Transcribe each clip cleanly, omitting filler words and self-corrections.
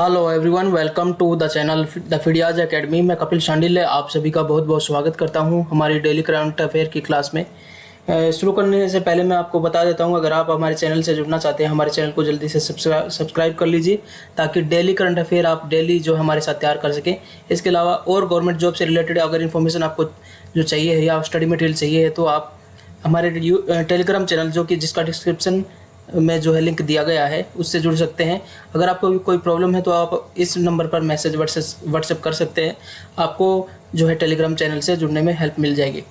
Hello everyone, welcome to the channel the फिडियाज academy. मैं कपिल शांडिल्य आप सभी का बहुत बहुत स्वागत करता हूं हमारी डेली करंट अफेयर की क्लास में। शुरू करने से पहले मैं आपको बता देता हूं, अगर आप हमारे चैनल से जुड़ना चाहते हैं हमारे चैनल को जल्दी से सब्सक्राइब कर लीजिए ताकि डेली करंट अफेयर आप डेली जो हमारे साथ तैयार कर सकें। इसके अलावा और गवर्नमेंट जॉब से रिलेटेड अगर इन्फॉर्मेशन आपको जो चाहिए है या स्टडी मटेरियल चाहिए है तो आप हमारे टेलीग्राम चैनल जो कि जिसका डिस्क्रिप्शन में जो है लिंक दिया गया है उससे जुड़ सकते हैं। अगर आपको भी कोई प्रॉब्लम है तो आप इस नंबर पर मैसेज व्हाट्सएप कर सकते हैं, आपको जो है टेलीग्राम चैनल से जुड़ने में हेल्प मिल जाएगी।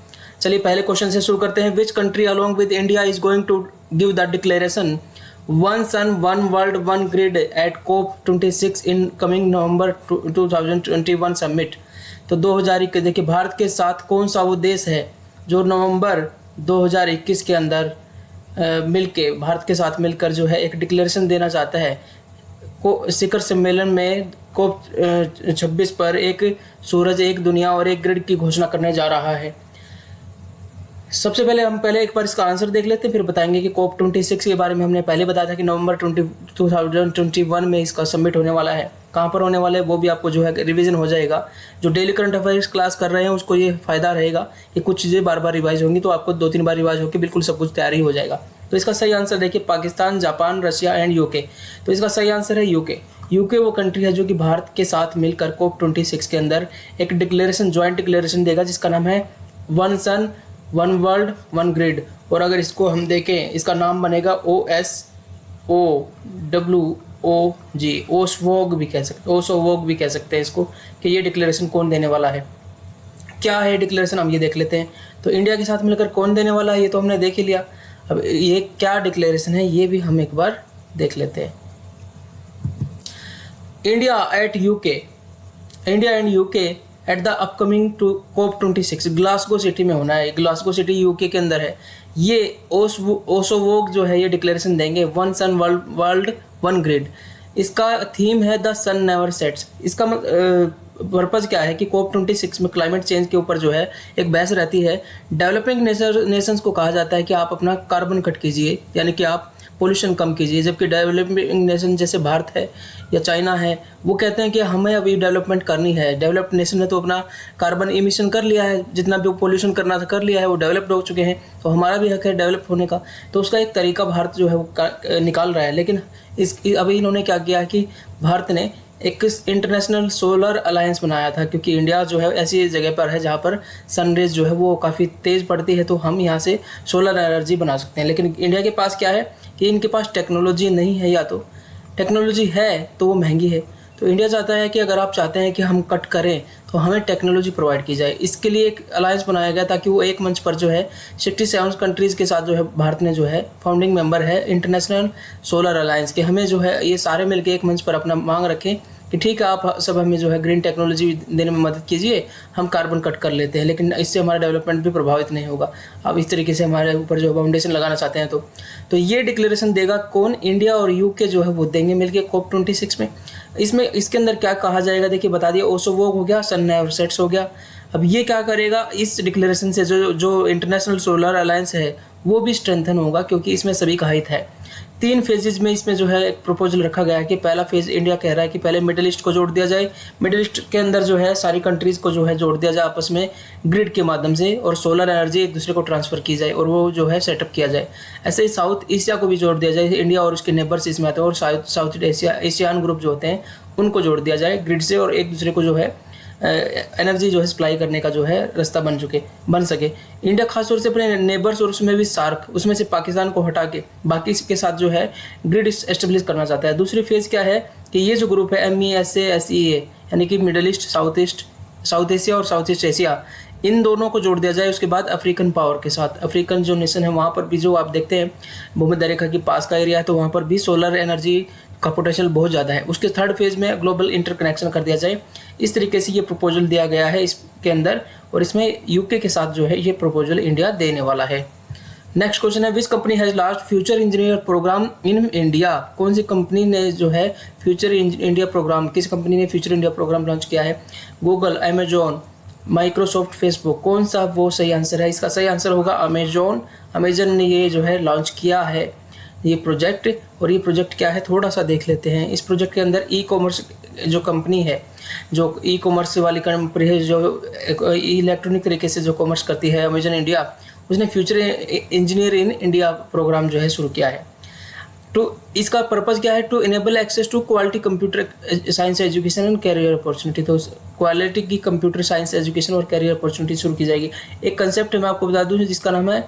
चलिए पहले क्वेश्चन से शुरू करते हैं। Which country along with India is going to give the declaration one sun one world one grid at COP26 in coming November 2021 summit. तो 2021 देखिए, भारत के साथ कौन सा वो देश है जो नवंबर 2021 के अंदर मिलके भारत के साथ मिलकर जो है एक डिक्लेरेशन देना चाहता है को शिखर सम्मेलन में COP26 पर एक सूरज, एक दुनिया और एक ग्रिड की घोषणा करने जा रहा है। सबसे पहले हम एक बार इसका आंसर देख लेते हैं, फिर बताएंगे कि COP26 के बारे में हमने पहले बताया था कि नवंबर 2021 में इसका सबमिट होने वाला है। कहाँ पर होने वाला है वो भी आपको जो है रिवीजन हो जाएगा। जो डेली करंट अफेयर्स क्लास कर रहे हैं उसको ये फ़ायदा रहेगा कि कुछ चीज़ें बार बार रिवाइज होंगी, तो आपको 2-3 बार रिवाइज होकर बिल्कुल सब कुछ तैयारी हो जाएगा। तो इसका सही आंसर देखिए, Pakistan, Japan, Russia and UK. तो इसका सही आंसर है यूके। यूके वो कंट्री है जो कि भारत के साथ मिलकर COP26 के अंदर एक डिक्लेरेशन, ज्वाइंट डिक्लेरेशन देगा जिसका नाम है one sun one world one grid. और अगर इसको हम देखें, इसका नाम बनेगा OSOWOG, ओसवोग भी कह सकते हैं इसको, कि ये डिक्लेरेशन कौन देने वाला है। क्या है डिक्लेरेशन हम ये देख लेते हैं। तो इंडिया के साथ मिलकर कौन देने वाला है ये तो हमने देख ही लिया। अब ये क्या डिक्लेरेशन है ये भी हम एक बार देख लेते हैं। India and UK at the upcoming to COP26 Glasgow city में होना है। ग्लासगो सिटी यूके के अंदर है। ये ओसोवोग जो है ये डिक्लेरेशन देंगे वन सन वर्ल्ड वन ग्रिड। इसका थीम है द सन नेवर सेट्स। इसका पर्पज़ क्या है कि COP26 में क्लाइमेट चेंज के ऊपर जो है एक बहस रहती है। डेवलपिंग नेशंस को कहा जाता है कि आप अपना कार्बन कट कीजिए, यानी कि आप पोल्यूशन कम कीजिए, जबकि डेवलपिंग नेशन जैसे भारत है या चाइना है वो कहते हैं कि हमें अभी डेवलपमेंट करनी है। डेवलप्ड नेशन ने तो अपना कार्बन इमिशन कर लिया है, जितना भी पोल्यूशन करना था कर लिया है, वो डेवलप्ड हो चुके हैं, तो हमारा भी हक है डेवलप होने का। तो उसका एक तरीका भारत जो है वो निकाल रहा है। लेकिन अभी इन्होंने क्या किया है कि भारत ने एक इंटरनेशनल सोलर अलायंस बनाया था, क्योंकि इंडिया जो है ऐसी जगह पर है जहाँ पर सनरेज जो है वो काफ़ी तेज़ पड़ती है, तो हम यहाँ से सोलर एनर्जी बना सकते हैं। लेकिन इंडिया के पास क्या है कि इनके पास टेक्नोलॉजी नहीं है, या तो टेक्नोलॉजी है तो वो महंगी है। तो इंडिया चाहता है कि अगर आप चाहते हैं कि हम कट करें तो हमें टेक्नोलॉजी प्रोवाइड की जाए। इसके लिए एक अलायंस बनाया गया ताकि वो एक मंच पर जो है 67 कंट्रीज़ के साथ जो है भारत ने जो है फाउंडिंग मेंबर है इंटरनेशनल सोलर अलायंस के। हमें जो है ये सारे मिलकर एक मंच पर अपना मांग रखें कि ठीक है आप सब हमें जो है ग्रीन टेक्नोलॉजी देने में मदद कीजिए, हम कार्बन कट कर लेते हैं, लेकिन इससे हमारा डेवलपमेंट भी प्रभावित नहीं होगा। आप इस तरीके से हमारे ऊपर जो फाउंडेशन लगाना चाहते हैं तो ये डिक्लेरेशन देगा कौन, इंडिया और यूके जो है वो देंगे मिलके COP26 में। इसके अंदर क्या कहा जाएगा देखिए, बता दिया। ओसोवोग हो गया, सन नेवर सेट्स हो गया। अब ये क्या करेगा, इस डिक्लेरेशन से जो इंटरनेशनल सोलर अलायंस है वो भी स्ट्रेंथन होगा, क्योंकि इसमें सभी का हित है। 3 फेजेज में इसमें जो है एक प्रपोजल रखा गया है कि पहला फेज इंडिया कह रहा है कि पहले मिडिल ईस्ट को जोड़ दिया जाए। मिडिल ईस्ट के अंदर जो है सारी कंट्रीज़ को जो है जोड़ दिया जाए आपस में ग्रिड के माध्यम से, और सोलर एनर्जी एक दूसरे को ट्रांसफ़र की जाए और वो जो है सेटअप किया जाए। ऐसे ही साउथ एशिया को भी जोड़ दिया जाए। इंडिया और उसके नेबर्स इसमें आते हैं, और साउथ एशियान ग्रुप जो होते हैं उनको जोड़ दिया जाए ग्रिड से, और एक दूसरे को जो है एनर्जी जो है सप्लाई करने का जो है रास्ता बन सके। इंडिया खासतौर से अपने नेबर्स और उसमें भी सार्क, उसमें से पाकिस्तान को हटा के बाकी के साथ जो है ग्रिड एस्टेब्लिश करना चाहता है। दूसरी फेज़ क्या है कि ये जो ग्रुप है MESA यानी कि मिडल ईस्ट, साउथ एशिया और साउथ ईस्ट एशिया, इन दोनों को जोड़ दिया जाए। उसके बाद अफ्रीकन पावर के साथ, अफ्रीकन जो नेशन है वहाँ पर भी जो आप देखते हैं भूमध्य रेखा के पास का एरिया है, तो वहाँ पर भी सोलर एनर्जी का पोटेंशियल बहुत ज़्यादा है। उसके थर्ड फेज़ में ग्लोबल इंटरकनेक्शन कर दिया जाए। इस तरीके से ये प्रपोजल दिया गया है इसके अंदर, और इसमें यूके के साथ जो है ये प्रपोजल इंडिया देने वाला है। नेक्स्ट क्वेश्चन है, which company has launched future engineer program in India. कौन सी कंपनी ने जो है फ्यूचर इंडिया प्रोग्राम, किस कंपनी ने फ्यूचर इंडिया प्रोग्राम लॉन्च किया है? Google, Amazon, Microsoft, Facebook. कौन सा वो सही आंसर है? इसका सही आंसर होगा अमेजॉन ने ये जो है लॉन्च किया है। ये प्रोजेक्ट। और ये प्रोजेक्ट क्या है थोड़ा सा देख लेते हैं। इस प्रोजेक्ट के अंदर ई कॉमर्स जो कंपनी है, जो ई कॉमर्स वाली कंपनी है, जो इलेक्ट्रॉनिक तरीके से जो कॉमर्स करती है, अमेजन इंडिया, उसने future engineer in India program जो है शुरू किया है। तो इसका पर्पज़ क्या है? To enable access to quality computer science education and career opportunity. तो क्वालिटी की कंप्यूटर साइंस एजुकेशन और कैरियर अपॉर्चुनिटी शुरू की जाएगी। एक कंसेप्ट है, मैं आपको बता दूं, जिसका नाम है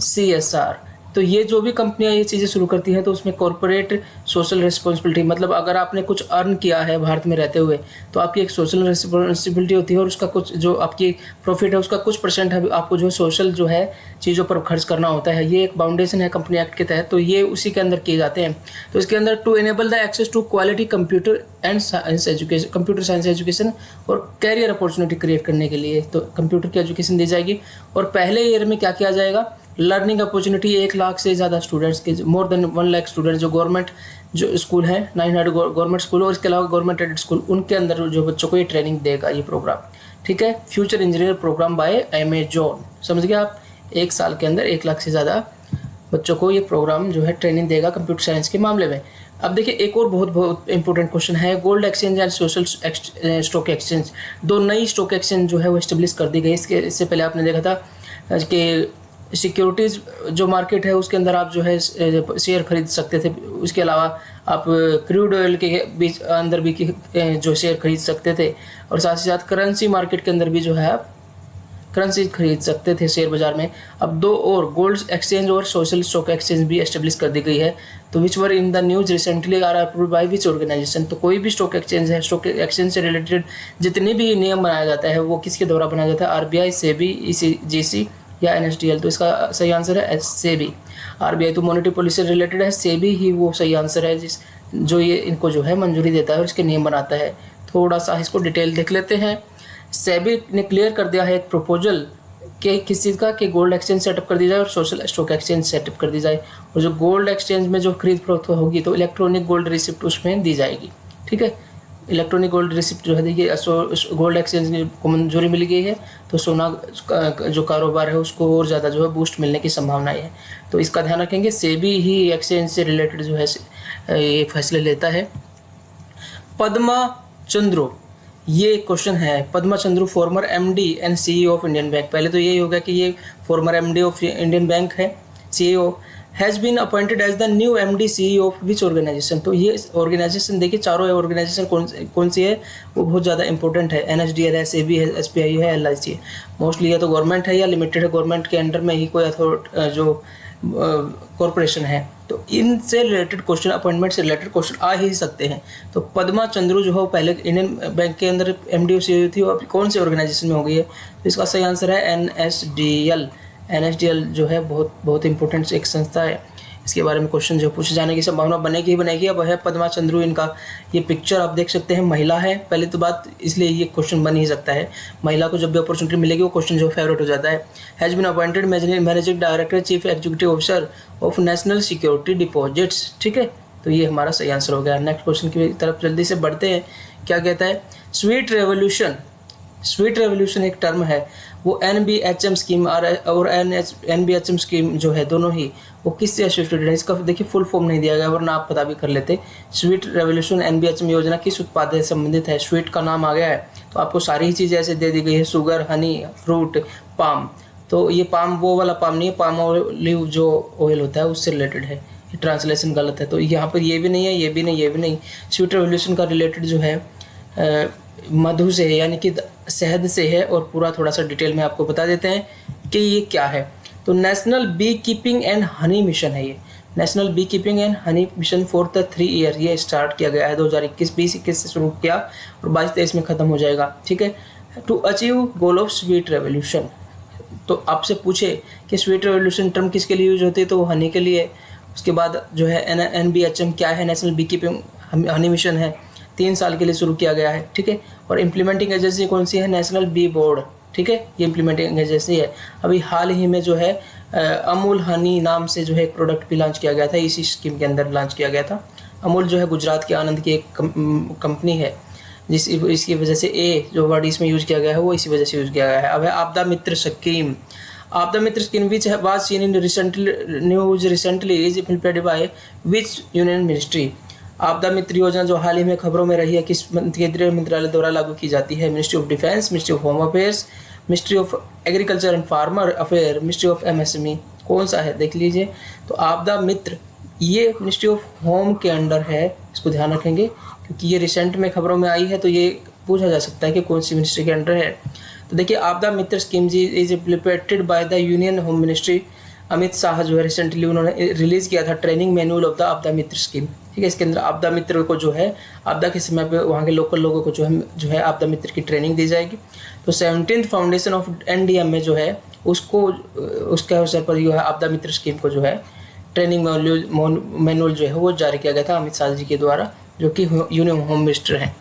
CSR। तो ये जो भी कंपनियां ये चीज़ें शुरू करती हैं तो उसमें कॉर्पोरेट सोशल रिस्पॉन्सिबिलिटी, मतलब अगर आपने कुछ अर्न किया है भारत में रहते हुए तो आपकी एक सोशल रिस्पॉन्सिबिलिटी होती है, और उसका कुछ जो आपकी प्रॉफिट है उसका कुछ % है आपको जो सोशल जो है चीज़ों पर खर्च करना होता है। ये एक बाउंडेशन है कंपनी एक्ट के तहत, तो ये उसी के अंदर किए जाते हैं। तो इसके अंदर to enable the access to quality computer and science education, computer science education और कैरियर अपॉर्चुनिटी क्रिएट करने के लिए तो कंप्यूटर की एजुकेशन दी जाएगी। और पहले ईयर में क्या किया जाएगा? लर्निंग अपॉर्चुनिटी 1 लाख से ज़्यादा स्टूडेंट्स के, मोर देन 1 लाख स्टूडेंट्स जो गवर्नमेंट जो स्कूल हैं, 900 गवर्नमेंट स्कूल और इसके अलावा गवर्नमेंट एडेड स्कूल, उनके अंदर जो बच्चों को ये ट्रेनिंग देगा ये प्रोग्राम। ठीक है, future engineer program by Amazon. समझ गए आप? 1 साल के अंदर 1 लाख से ज़्यादा बच्चों को ये प्रोग्राम जो है ट्रेनिंग देगा कंप्यूटर साइंस के मामले में। अब देखिए एक और बहुत इंपॉर्टेंट क्वेश्चन है, gold exchange and social stock exchange. 2 नई स्टॉक एक्सचेंज जो है वो एस्टेब्लिश कर दी गई। इससे पहले आपने देखा था कि सिक्योरिटीज़ जो मार्केट है उसके अंदर आप जो है शेयर खरीद सकते थे। उसके अलावा आप क्रूड ऑयल के बीच अंदर भी जो शेयर खरीद सकते थे, और साथ ही साथ करेंसी मार्केट के अंदर भी जो है आप करेंसी खरीद सकते थे शेयर बाजार में। अब 2 और गोल्ड एक्सचेंज और सोशल स्टॉक एक्सचेंज भी एस्टेब्लिश कर दी गई है। तो which were in the news recently are approved by which organisation. तो कोई भी स्टॉक एक्सचेंज है, स्टॉक एक्सचेंज से रिलेटेड जितने भी नियम बनाया जाता है वो किसके द्वारा बनाया जाता है? RBI, SEBI, ECGC या NSDL। तो इसका सही आंसर है SEBI। RBI तो मॉनेटरी पॉलिसी से रिलेटेड है, SEBI ही वो सही आंसर है जो ये इनको जो है मंजूरी देता है और इसके नियम बनाता है। थोड़ा सा इसको डिटेल देख लेते हैं। SEBI ने क्लियर कर दिया है एक प्रपोजल कि किस चीज़ का, कि गोल्ड एक्सचेंज सेटअप कर दी जाए और सोशल स्टॉक एक्सचेंज सेटअप कर दी जाए। और जो गोल्ड एक्सचेंज में जो खरीद फरोख्त होगी तो इलेक्ट्रॉनिक गोल्ड रिसिप्ट उसमें दी जाएगी। ठीक है, इलेक्ट्रॉनिक गोल्ड रिसिप्ट जो है देखिए गोल्ड एक्सचेंज को मंजूरी मिल गई है, तो सोना जो कारोबार है उसको और ज़्यादा जो है बूस्ट मिलने की संभावनाएं है। तो इसका ध्यान रखेंगे, SEBI ही एक्सचेंज से रिलेटेड जो है ये फैसले लेता है। पद्मा चंद्रू, ये क्वेश्चन है। Padma Chandru former MD and CEO of Indian Bank. पहले तो यही होगा कि ये former MD of Indian Bank है, CEO has been appointed as the new MD CEO of which organisation. तो ये ऑर्गेनाइजेशन देखिए, चारों ऑर्गेनाइजेशन कौन सी है वो बहुत ज़्यादा इंपॉर्टेंट है। NSDL है, SEBI है, SBI है, LIC है। मोस्टली या तो गवर्नमेंट है या लिमिटेड है, गवर्नमेंट के अंडर में ही कोई जो कॉरपोरेशन है। तो इनसे रिलेटेड क्वेश्चन, अपॉइंटमेंट से रिलेटेड क्वेश्चन आ ही सकते हैं। तो पद्मा चंद्रू जो है पहले इंडियन बैंक के अंदर MD और CEO थी, वो अभी कौन से ऑर्गेनाइजेशन में हो गई है? तो इसका सही आंसर है NSDL। NSDL जो है बहुत इंपॉर्टेंट एक संस्था है। इसके बारे में क्वेश्चन जो पूछे जाने की संभावना बनेगी ही बनेगी। अब है पद्मा चंद्रू, इनका ये पिक्चर आप देख सकते हैं, महिला है पहले तो बात, इसलिए ये क्वेश्चन बन ही सकता है। महिला को जब भी अपॉर्चुनिटी मिलेगी वो क्वेश्चन जो फेवरेट हो जाता है। Has been appointed managing director chief executive officer of national security deposits. ठीक है, तो ये हमारा सही आंसर हो गया। नेक्स्ट क्वेश्चन की तरफ जल्दी से बढ़ते हैं। क्या कहता है? स्वीट रेवोल्यूशन एक टर्म है, वो NBHM स्कीम और NBHM स्कीम जो है दोनों ही वो किससे एसोसिएटेड है? इसका देखिए फुल फॉर्म नहीं दिया गया, वरना आप पता भी कर लेते। स्वीट रेवोल्यूशन NBHM योजना किस उत्पाद से संबंधित है? स्वीट का नाम आ गया है तो आपको सारी ही चीज़ें ऐसे दे दी गई है, शुगर, हनी, फ्रूट, पाम। तो ये पाम वो वाला पाम नहीं है, पाम ऑलिव जो ऑयल होता है उससे रिलेटेड है। ये ट्रांसलेशन गलत है, तो यहाँ पर ये भी नहीं है, ये भी नहीं, ये भी नहीं। स्वीट रेवोल्यूशन का रिलेटेड जो है मधु से है, यानी कि शहद से है। और पूरा थोड़ा सा डिटेल में आपको बता देते हैं कि ये क्या है। तो national beekeeping and honey mission है। ये national beekeeping and honey mission for the 3 year ये स्टार्ट किया गया है 2021 से शुरू किया और 22-23 में ख़त्म हो जाएगा। ठीक है, to achieve goal of sweet revolution. तो आपसे पूछे कि स्वीट रेवोल्यूशन टर्म किसके लिए यूज होती है, तो वो हनी के लिए। उसके बाद जो है NBHM क्या है? National beekeeping honey mission है, 3 साल के लिए शुरू किया गया है। ठीक है, और इम्प्लीमेंटिंग एजेंसी कौन सी है? National bee board. ठीक है, ये इम्प्लीमेंटिंग एजेंसी है। अभी हाल ही में जो है अमूल हनी नाम से जो है एक प्रोडक्ट भी लॉन्च किया गया था, इसी स्कीम के अंदर लॉन्च किया गया था। अमूल जो है गुजरात के आनंद की एक कंपनी है, इसकी वजह से जो वर्ड इसमें यूज़ किया गया है वो इसी वजह से यूज़ किया गया है। अब है आपदा Mitra scheme. Aapda Mitra scheme which was seen in recently is implemented by which union ministry. Aapda Mitra योजना जो हाल ही में खबरों में रही है किस केंद्रीय मंत्रालय द्वारा लागू की जाती है? Ministry of defence, ministry of home affairs, ministry of agriculture and farmer affair, ministry of MSME. कौन सा है देख लीजिए। तो आपदा मित्र ये मिनिस्ट्री ऑफ होम के अंडर है, इसको ध्यान रखेंगे क्योंकि ये रिसेंट में खबरों में आई है, तो ये पूछा जा सकता है कि कौन सी मिनिस्ट्री के अंडर है। तो देखिए आपदा मित्र स्कीम जी is implemented by the union home ministry. Amit Shah जो है रिसेंटली उन्होंने रिलीज़ किया था ट्रेनिंग मैनुअल ऑफ द आपदा मित्र स्कीम। ठीक है, इसके अंदर आपदा मित्र को जो है आपदा के समय पे वहाँ के लोकल लोगों को जो है आपदा मित्र की ट्रेनिंग दी जाएगी। तो 17th फाउंडेशन ऑफ NDMA जो है उसको उसके अवसर पर जो है आपदा मित्र स्कीम को जो है ट्रेनिंग मैनुअल जो है वो जारी किया गया था अमित शाह जी के द्वारा, जो कि यूनियन होम मिनिस्टर हैं।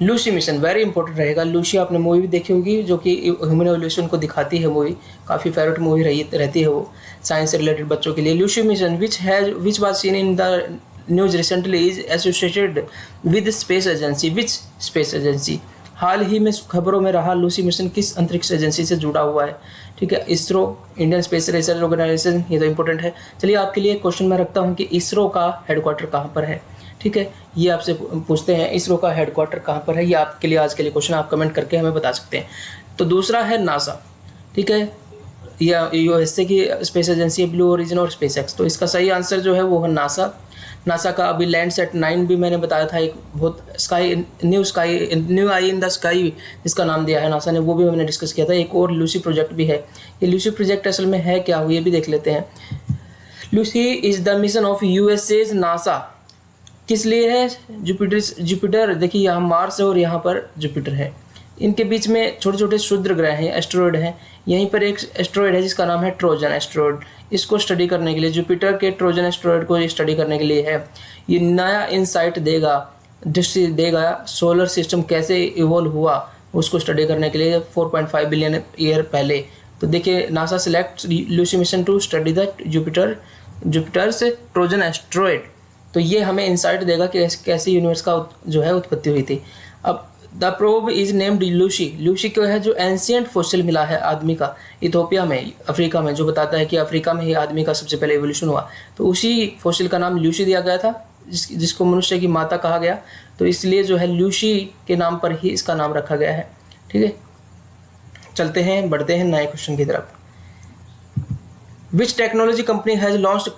लूसी मिशन वेरी इंपॉर्टेंट रहेगा। लूसी आपने मूवी भी देखी होगी जो कि ह्यूमन एवोल्यूशन को दिखाती है मूवी, काफ़ी फेवरेट मूवी रहती है वो साइंस से रिलेटेड बच्चों के लिए। Lucy mission which was seen in the news recently is associated with space agency. Which space agency? हाल ही में खबरों में रहा लूसी मिशन किस अंतरिक्ष एजेंसी से जुड़ा हुआ है? ठीक है, ISRO, Indian space research organisation, ये तो इंपॉर्टेंट है। चलिए आपके लिए क्वेश्चन मैं रखता हूँ कि इसरो का हेडक्वार्टर कहाँ पर है? ठीक है, ये आपसे पूछते हैं इसरो का हेडक्वार्टर कहाँ पर है। ये आपके लिए आज के लिए क्वेश्चन, आप कमेंट करके हमें बता सकते हैं। तो दूसरा है नासा। ठीक है, या USA की स्पेस एजेंसी है ब्लू ओरिजिन और SpaceX। तो इसका सही आंसर जो है वो है नासा। नासा का अभी लैंडसैट 9 भी मैंने बताया था, एक बहुत new I in the sky जिसका नाम दिया है नासा ने, वो भी मैंने डिस्कस किया था। एक और लूसी प्रोजेक्ट भी है। ये लूसी प्रोजेक्ट असल में है क्या, ये भी देख लेते हैं। Lucy is the mission of USA's NASA. किस लिए है? जुपिटर देखिए यहाँ मार्स है और यहाँ पर जुपिटर है, इनके बीच में छोटे छोटे क्षुद्र ग्रह हैं, एस्ट्रॉयड हैं। यहीं पर एक एस्ट्रॉयड है जिसका नाम है ट्रोजन एस्ट्रॉयड। इसको स्टडी करने के लिए, जुपिटर के ट्रोजन एस्ट्रॉयड को स्टडी करने के लिए है। ये नया इंसाइट देगा, दृष्टि देगा सोलर सिस्टम कैसे इवॉल्व हुआ उसको स्टडी करने के लिए 4.5 बिलियन ईयर पहले। तो देखिए NASA select Lucy mission to study the Jupiter से ट्रोजन एस्ट्रॉयड। तो ये हमें इंसाइट देगा कि कैसे यूनिवर्स का जो है उत्पत्ति हुई थी। अब the probe is named Lucy. Lucy को है जो एंशियंट फॉसिल मिला है आदमी का इथोपिया में, अफ्रीका में, जो बताता है कि अफ्रीका में ही आदमी का सबसे पहले एवोल्यूशन हुआ। तो उसी फॉसिल का नाम लूसी दिया गया था, जिसको मनुष्य की माता कहा गया। तो इसलिए जो है लूसी के नाम पर ही इसका नाम रखा गया है। ठीक है, चलते हैं, बढ़ते हैं नए क्वेश्चन की तरफ। Which technology company has launched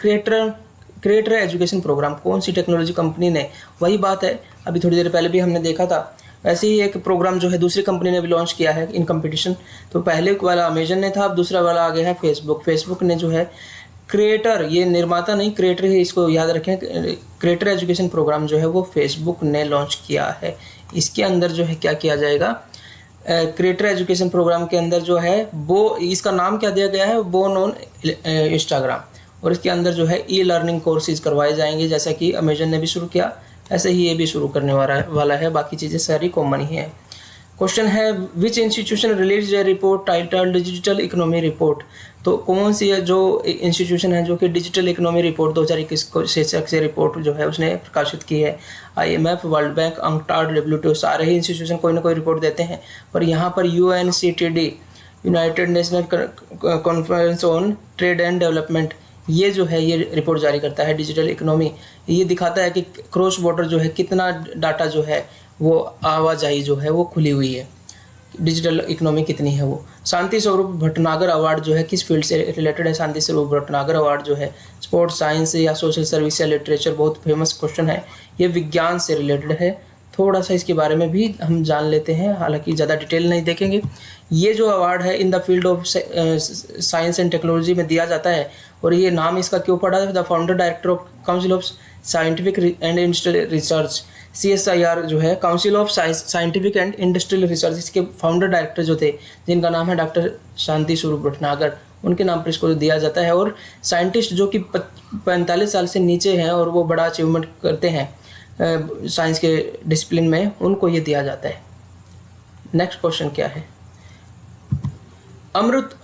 creator education program. कौन सी टेक्नोलॉजी कंपनी ने, वही बात है अभी थोड़ी देर पहले भी हमने देखा था, वैसे ही एक प्रोग्राम जो है दूसरी कंपनी ने भी लॉन्च किया है इन कंपटीशन। तो पहले वाला अमेजन ने था, अब दूसरा वाला आ गया है फेसबुक। फेसबुक ने जो है क्रिएटर, ये निर्माता नहीं क्रिएटर है, इसको याद रखें। क्रिएटर एजुकेशन प्रोग्राम जो है वो फेसबुक ने लॉन्च किया है। इसके अंदर जो है क्या किया जाएगा, क्रिएटर एजुकेशन प्रोग्राम के अंदर जो है वो, इसका नाम क्या दिया गया है, बोर्न ऑन इंस्टाग्राम। और इसके अंदर जो है ई-लर्निंग कोर्सेज करवाए जाएंगे, जैसा कि अमेजन ने भी शुरू किया ऐसे ही ये भी शुरू करने वाला है। बाकी चीज़ें सारी कॉमन ही है। क्वेश्चन है विच institution release a report title digital economy report. तो कौन सी है जो इंस्टीट्यूशन है जो कि डिजिटल इकोनॉमी रिपोर्ट 2021 को से रिपोर्ट जो है उसने प्रकाशित की है। IMF, world bank, UNCTAD, WTO, सारे ही इंस्टीट्यूशन कोई ना कोई रिपोर्ट देते हैं। पर यहाँ पर UNCTD, United national conference on trade and development, ये जो है ये रिपोर्ट जारी करता है डिजिटल इकोनॉमी। ये दिखाता है कि क्रॉस बॉर्डर जो है कितना डाटा जो है वो आवाजाही जो है वो खुली हुई है, डिजिटल इकोनॉमी कितनी है वो। शांति स्वरूप भटनागर अवार्ड जो है किस फील्ड से रिलेटेड है? शांति स्वरूप भटनागर अवार्ड जो है स्पोर्ट्स, साइंस या सोशल सर्विस या लिटरेचर, बहुत फेमस क्वेश्चन है। ये विज्ञान से रिलेटेड है। थोड़ा सा इसके बारे में भी हम जान लेते हैं, हालांकि ज़्यादा डिटेल नहीं देखेंगे। ये जो अवार्ड है in the field of science and technology में दिया जाता है। और ये नाम इसका क्यों पड़ा है? The founder director of council of scientific and industrial research, CSIR जो है, council of scientific and industrial research, इसके फाउंडर डायरेक्टर जो थे जिनका नाम है डॉक्टर शांति स्वरूप भटनागर, उनके नाम पर इसको दिया जाता है। और साइंटिस्ट जो कि 45 साल से नीचे हैं और वो बड़ा अचीवमेंट करते हैं साइंस के डिसिप्लिन में, उनको ये दिया जाता है। नेक्स्ट क्वेश्चन क्या है? अमृत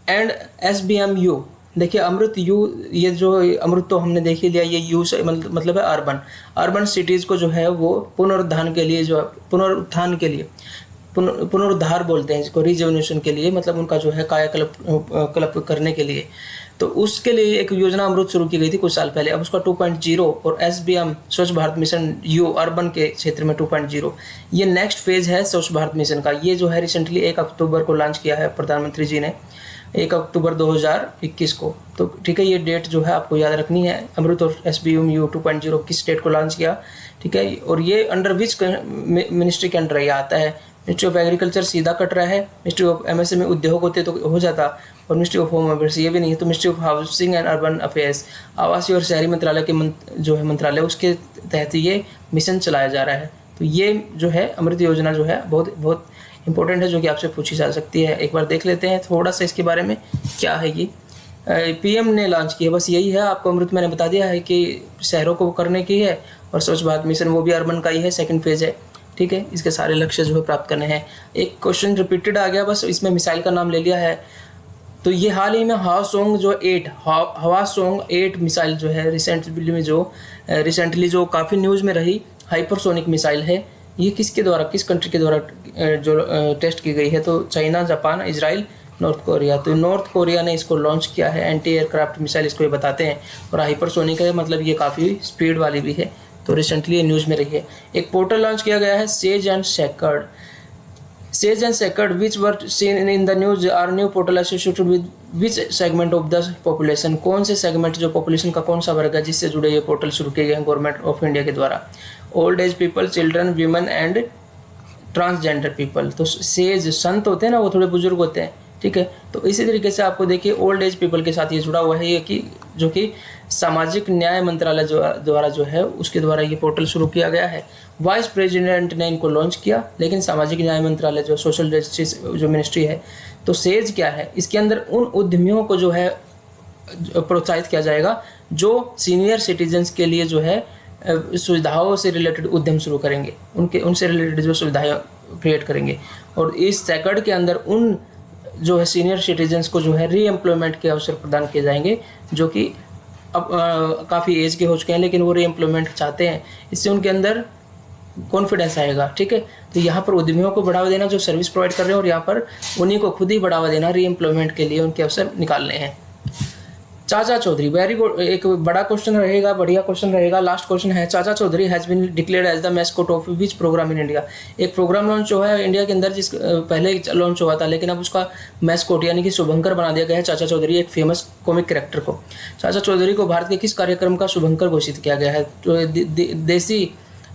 एंड SBMU। देखिए अमृत यू, ये जो अमृत तो हमने देख ही लिया, ये यू से मतलब है अर्बन सिटीज़ को जो है वो पुनरुत्थान के लिए पुनरुद्धार बोलते हैं जिसको, रिजुविनेशन के लिए, मतलब उनका जो है कायाकल्प करने के लिए। तो उसके लिए एक योजना अमृत शुरू की गई थी कुछ साल पहले। अब उसका 2.0 और SBM स्वच्छ भारत मिशन यू अर्बन के क्षेत्र में 2.0 ये नेक्स्ट फेज है स्वच्छ भारत मिशन का। ये जो है रिसेंटली 1 अक्टूबर को लॉन्च किया है प्रधानमंत्री जी ने, 1 अक्टूबर 2021 को। तो ठीक है, ये डेट जो है आपको याद रखनी है। अमृत और SBM यू 2.0 किस डेट को लॉन्च किया, ठीक है। और ये अंडर विच मिनिस्ट्री के अंडर ये आता है? मिनिस्ट्री ऑफ एग्रीकल्चर सीधा कट रहा है, मिनिस्ट्री ऑफ MSME उद्योग होते तो हो जाता, और मिनिस्ट्री ऑफ होम अफेयर्स ये भी नहीं है, तो ministry of housing and urban affairs, आवासीय और शहरी मंत्रालय के जो है मंत्रालय, उसके तहत ये मिशन चलाया जा रहा है। तो ये जो है अमृत योजना जो है बहुत बहुत इंपॉर्टेंट है, जो कि आपसे पूछी जा सकती है। एक बार देख लेते हैं थोड़ा सा इसके बारे में, क्या है ये। PM ने लॉन्च की है, बस यही है। आपको अमृत मैंने बता दिया है कि शहरों को करने की है, और स्वच्छ भारत मिशन वो भी अर्बन का ही है, सेकंड फेज है, ठीक है। इसके सारे लक्ष्य जो है प्राप्त करने हैं। एक क्वेश्चन रिपीटेड आ गया, बस इसमें मिसाइल का नाम ले लिया है। तो ये हाल ही में हवासोंग जो 8 मिसाइल जो है रिसेंटली जो काफ़ी न्यूज़ में रही, हाइपरसोनिक मिसाइल है। ये किसके द्वारा, किस कंट्री के द्वारा जो टेस्ट की गई है? तो China, Japan, Israel, north Korea. तो नॉर्थ कोरिया ने इसको लॉन्च किया है। एंटी एयरक्राफ्ट मिसाइल इसको ये बताते हैं, और हाइपरसोनिक है, मतलब ये काफ़ी स्पीड वाली भी है। तो रिसेंटली ये न्यूज़ में रही है। एक पोर्टल लॉन्च किया गया है, sage and sacred which were seen in the news are new portal associated with which segment of the population. कौन से सेगमेंट, जो पॉपुलेशन का कौन सा वर्ग है जिससे जुड़े ये पोर्टल शुरू किए गए हैं गवर्नमेंट ऑफ इंडिया के द्वारा? Old age people, children, women and transgender people. तो सेज संत होते हैं ना, वो थोड़े बुजुर्ग होते हैं, ठीक है। तो इसी तरीके से आपको देखिए ओल्ड एज पीपल के साथ ये जुड़ा हुआ है, ये कि जो कि सामाजिक न्याय मंत्रालय द्वारा जो है उसके द्वारा ये पोर्टल शुरू किया गया है। वाइस प्रेसिडेंट ने इनको लॉन्च किया, लेकिन सामाजिक न्याय मंत्रालय जो सोशल जस्टिस जो मिनिस्ट्री है। तो सेज क्या है? इसके अंदर उन उद्यमियों को जो है प्रोत्साहित किया जाएगा जो सीनियर सिटीजन्स के लिए जो है सुविधाओं से रिलेटेड उद्यम शुरू करेंगे, उनसे रिलेटेड जो सुविधाएं क्रिएट करेंगे। और इस सेकंड के अंदर उन जो है सीनियर सिटीजन्स को जो है रीएम्प्लॉयमेंट के अवसर प्रदान किए जाएंगे, जो कि अब काफ़ी एज के हो चुके हैं, लेकिन वो रीएम्प्लॉयमेंट चाहते हैं। इससे उनके अंदर कॉन्फिडेंस आएगा, ठीक है। तो यहाँ पर उद्यमियों को बढ़ावा देना जो सर्विस प्रोवाइड कर रहे हैं, और यहाँ पर उन्हीं को खुद ही बढ़ावा देना, रीएम्प्लॉयमेंट के लिए उनके अवसर निकालने हैं। चाचा चौधरी, वेरी गुड, एक बड़ा क्वेश्चन रहेगा, बढ़िया क्वेश्चन रहेगा। लास्ट क्वेश्चन है, Chacha Chaudhary has been declared as the mascot of which program in India. एक प्रोग्राम लॉन्च हुआ है इंडिया के अंदर, जिस पहले लॉन्च हुआ था, लेकिन अब उसका मैस्कॉट यानी कि शुभंकर बना दिया गया है चाचा चौधरी, एक फेमस कॉमिक कैरेक्टर को। चाचा चौधरी को भारत के किस कार्यक्रम का शुभंकर घोषित किया गया है? तो देसी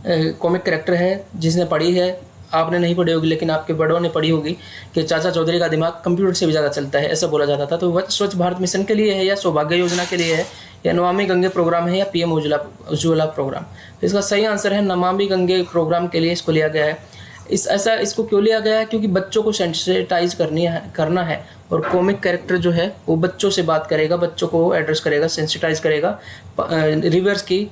कॉमिक कैरेक्टर है, जिसने पढ़ी है, आपने नहीं पढ़ी होगी लेकिन आपके बड़ों ने पढ़ी होगी, कि चाचा चौधरी का दिमाग कंप्यूटर से भी ज़्यादा चलता है, ऐसा बोला जाता था। तो वह स्वच्छ भारत मिशन के लिए है, या सौभाग्य योजना के लिए है, या नमामि गंगे प्रोग्राम है, या PM उज्ज्वला प्रोग्राम? तो इसका सही आंसर है नमामि गंगे प्रोग्राम के लिए इसको लिया गया है। इसको क्यों लिया गया है? क्योंकि बच्चों को सेंसिटाइज करना है, और कॉमिक कैरेक्टर जो है वो बच्चों से बात करेगा, बच्चों को एड्रेस करेगा, सेंसिटाइज करेगा रिवर्स की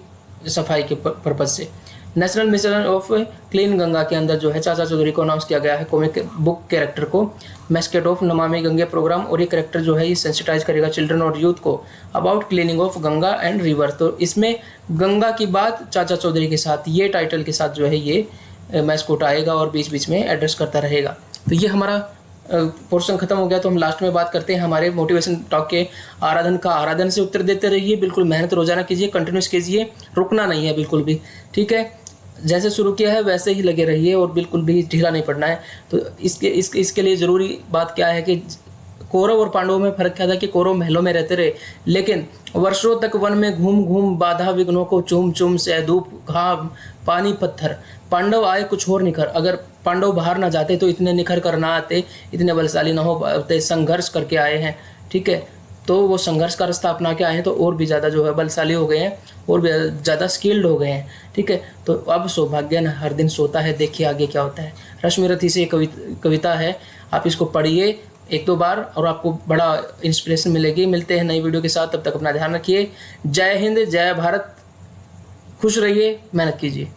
सफाई के पर्पज़ से। National mission of clean Ganga के अंदर जो है चाचा चौधरी को अनाउंस किया गया है कॉमिक बुक कैरेक्टर को, mascot of Namami Gange programme. और ये कैरेक्टर जो है ये सेंसिटाइज करेगा चिल्ड्रन और यूथ को about cleaning of Ganga and river. तो इसमें गंगा की बात चाचा चौधरी के साथ, ये टाइटल के साथ जो है ये मैस्कोट आएगा और बीच बीच में एड्रेस करता रहेगा। तो ये हमारा पोर्शन खत्म हो गया। तो हम लास्ट में बात करते हैं हमारे मोटिवेशन टॉक के आराधन का। आराधन से उत्तर देते रहिए, बिल्कुल मेहनत रोजाना कीजिए, कंटिन्यूस कीजिए, रुकना नहीं है बिल्कुल भी, ठीक है। जैसे शुरू किया है वैसे ही लगे रहिए, और बिल्कुल भी ढीला नहीं पड़ना है। तो इसके लिए ज़रूरी बात क्या है कि कौरव और पांडवों में फर्क क्या था कि कौरव महलों में रहते रहे, लेकिन वर्षों तक वन में घूम घूम बाधा विघ्नों को चूम चूम से धूप घाम पानी पत्थर। पांडव आए कुछ और निखर, अगर पांडव बाहर ना जाते तो इतने निखर कर ना आते, इतने बलशाली ना हो पाते, संघर्ष करके आए हैं, ठीक है। तो वो संघर्ष का रास्ता अपना के आए हैं, तो और भी ज़्यादा जो है बलशाली हो गए हैं, और भी ज़्यादा स्किल्ड हो गए हैं, ठीक है। तो अब सौभाग्य न हर दिन सोता है, देखिए आगे क्या होता है। रश्मिरथी से कविता है, आप इसको पढ़िए 1-2 बार और आपको बड़ा इंस्पिरेशन मिलेगी। मिलते हैं नई वीडियो के साथ, तब तक अपना ध्यान रखिए। जय हिंद, जय भारत, खुश रहिए, मेहनत कीजिए।